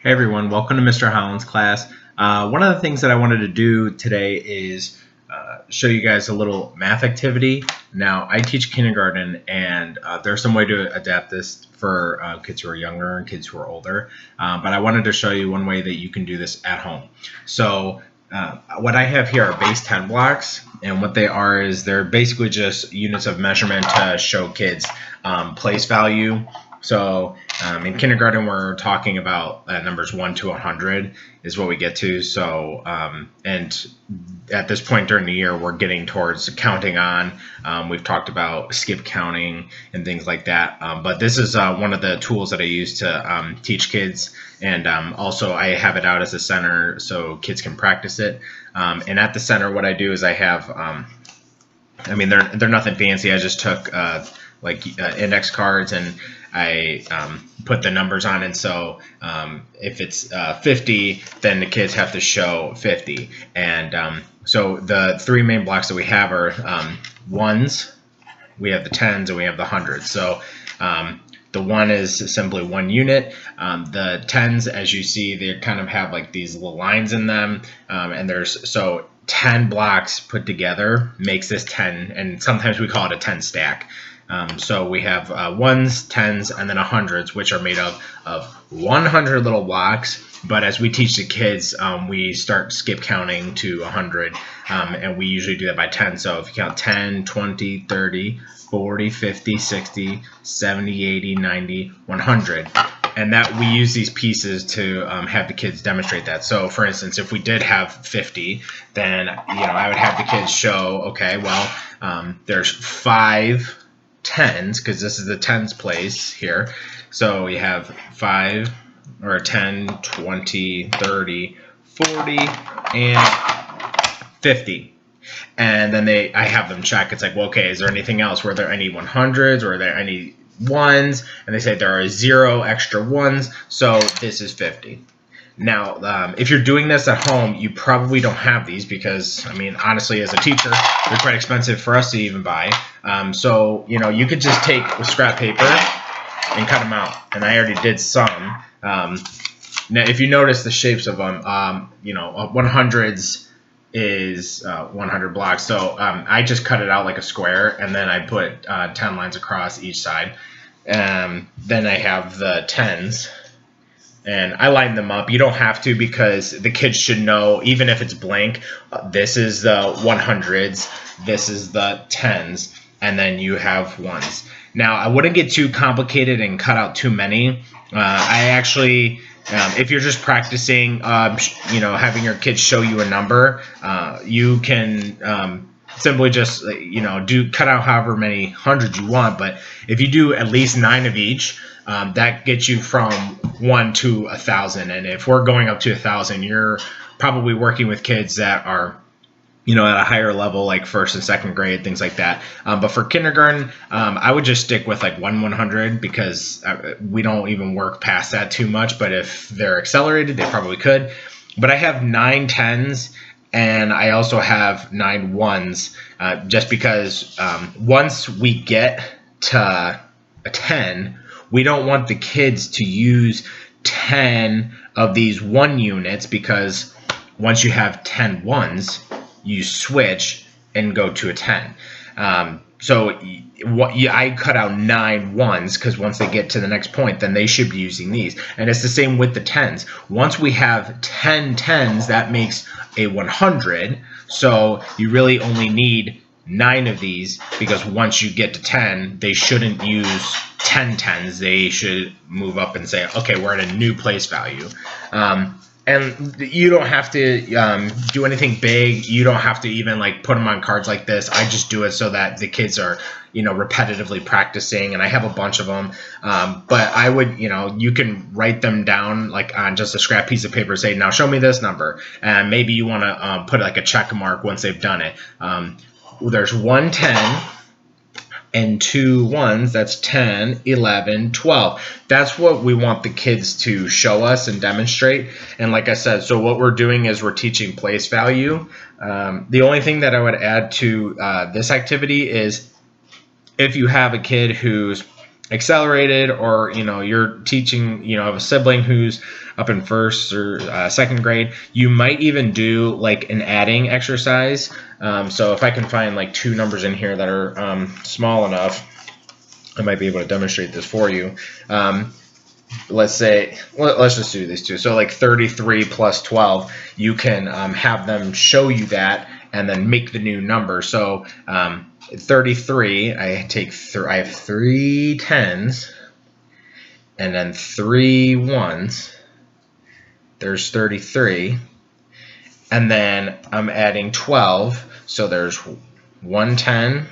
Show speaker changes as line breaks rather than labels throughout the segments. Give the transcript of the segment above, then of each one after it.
Hey everyone, welcome to Mr. Holland's class. One of the things that I wanted to do today is show you guys a little math activity. Now, I teach kindergarten, and there's some way to adapt this for kids who are younger and kids who are older. But I wanted to show you one way that you can do this at home. So what I have here are base 10 blocks, and what they are is they're basically just units of measurement to show kids place value. So in kindergarten, we're talking about numbers 1 to 100 is what we get to. So and at this point during the year, we're getting towards counting on. We've talked about skip counting and things like that. But this is one of the tools that I use to teach kids. And also I have it out as a center so kids can practice it. And at the center, what I do is I have, they're nothing fancy. I just took index cards and I put the numbers on, and so if it's 50, then the kids have to show 50. And so the three main blocks that we have are ones, we have the tens, and we have the hundreds. So the one is simply one unit. The tens, as you see, they kind of have like these little lines in them, and there's 10 blocks put together makes this 10, and sometimes we call it a 10 stack. So we have ones, tens, and then hundreds, which are made of 100 little blocks. But as we teach the kids, we start skip counting to 100, and we usually do that by 10. So if you count 10, 20, 30, 40, 50, 60, 70, 80, 90, 100. And that we use these pieces to have the kids demonstrate that. So for instance, if we did have 50, then I would have the kids show, okay, well, there's 5 tens, because this is the tens place here. So we have 5 or 10, 20, 30, 40, and 50. And then I have them check. It's like, well, okay, is there anything else? Were there any 100s? Were there any ones? And they say there are 0 extra ones, so this is 50. Now, if you're doing this at home, you probably don't have these because, honestly, as a teacher, they're quite expensive for us to even buy. So, you could just take scrap paper and cut them out. And I already did some. Now, if you notice the shapes of them, 100s is 100 blocks. So I just cut it out like a square, and then I put 10 lines across each side. Then I have the tens. And I line them up. You don't have to, because the kids should know, even if it's blank, this is the 100s, this is the tens, and then you have ones. Now, I wouldn't get too complicated and cut out too many. I actually, if you're just practicing, having your kids show you a number, you can simply just, cut out however many hundreds you want. But if you do at least 9 of each, that gets you from 1 to 1,000. And if we're going up to 1,000, you're probably working with kids that are, at a higher level, like first and second grade, things like that. But for kindergarten, I would just stick with like 100, because we don't even work past that too much. But if they're accelerated, they probably could. But I have 9 tens, and I also have 9 ones, just because once we get to a 10, we don't want the kids to use 10 of these 1 units, because once you have 10 ones, you switch and go to a 10. I cut out 9 ones, because once they get to the next point, then they should be using these. And it's the same with the tens. Once we have 10 tens, that makes a 100. So you really only need 9 of these, because once you get to 10, they shouldn't use 10 tens. They should move up and say, okay, we're at a new place value. And you don't have to do anything big. You don't have to even put them on cards like this. I just do it so that the kids are, repetitively practicing. And I have a bunch of them. But I would, you can write them down on just a scrap piece of paper. Say, now show me this number. And maybe you want to put a check mark once they've done it. There's 1 10 and 2 ones. That's 10, 11, 12. That's what we want the kids to show us and demonstrate. And like I said, so what we're doing is we're teaching place value. The only thing that I would add to this activity is, if you have a kid who's accelerated, or you're teaching, have a sibling who's up in first or second grade, you might even do like an adding exercise. So if I can find like two numbers in here that are small enough, I might be able to demonstrate this for you. Let's just do these two. So like 33 plus 12, you can have them show you that and then make the new number. So 33, I have 3 10s and then 3 1s. There's 33. And then I'm adding 12. So there's 1 10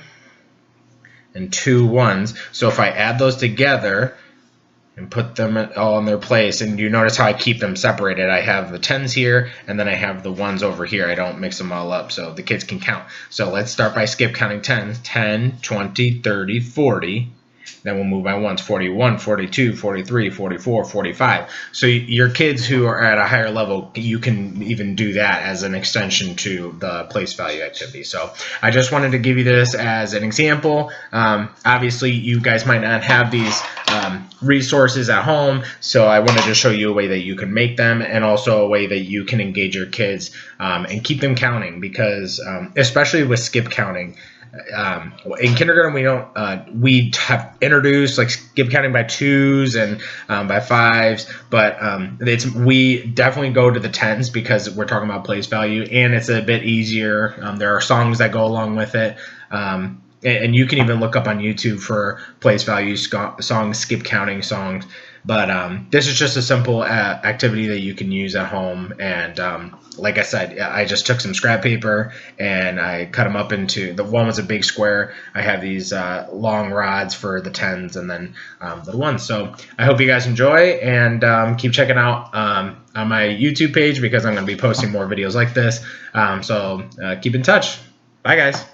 and 2 1s. So if I add those together and put them all in their place, and you notice how I keep them separated. I have the 10s here, and then I have the 1s over here. I don't mix them all up so the kids can count. So let's start by skip counting 10s. 10, 20, 30, 40. Then we'll move by ones, 41, 42, 43, 44, 45. So your kids who are at a higher level, you can even do that as an extension to the place value activity. So I just wanted to give you this as an example. Obviously, you guys might not have these resources at home, so I wanted to show you a way that you can make them, and also a way that you can engage your kids and keep them counting, because especially with skip counting, in kindergarten we have introduced like skip counting by 2s and by 5s, but we definitely go to the 10s because we're talking about place value, and it's a bit easier. There are songs that go along with it, and you can even look up on YouTube for place value songs, skip counting songs. But this is just a simple activity that you can use at home. And like I said, I just took some scrap paper and I cut them up into, the one was a big square. I have these long rods for the 10s and then the 1s. So I hope you guys enjoy, and keep checking out on my YouTube page, because I'm going to be posting more videos like this. So keep in touch. Bye, guys.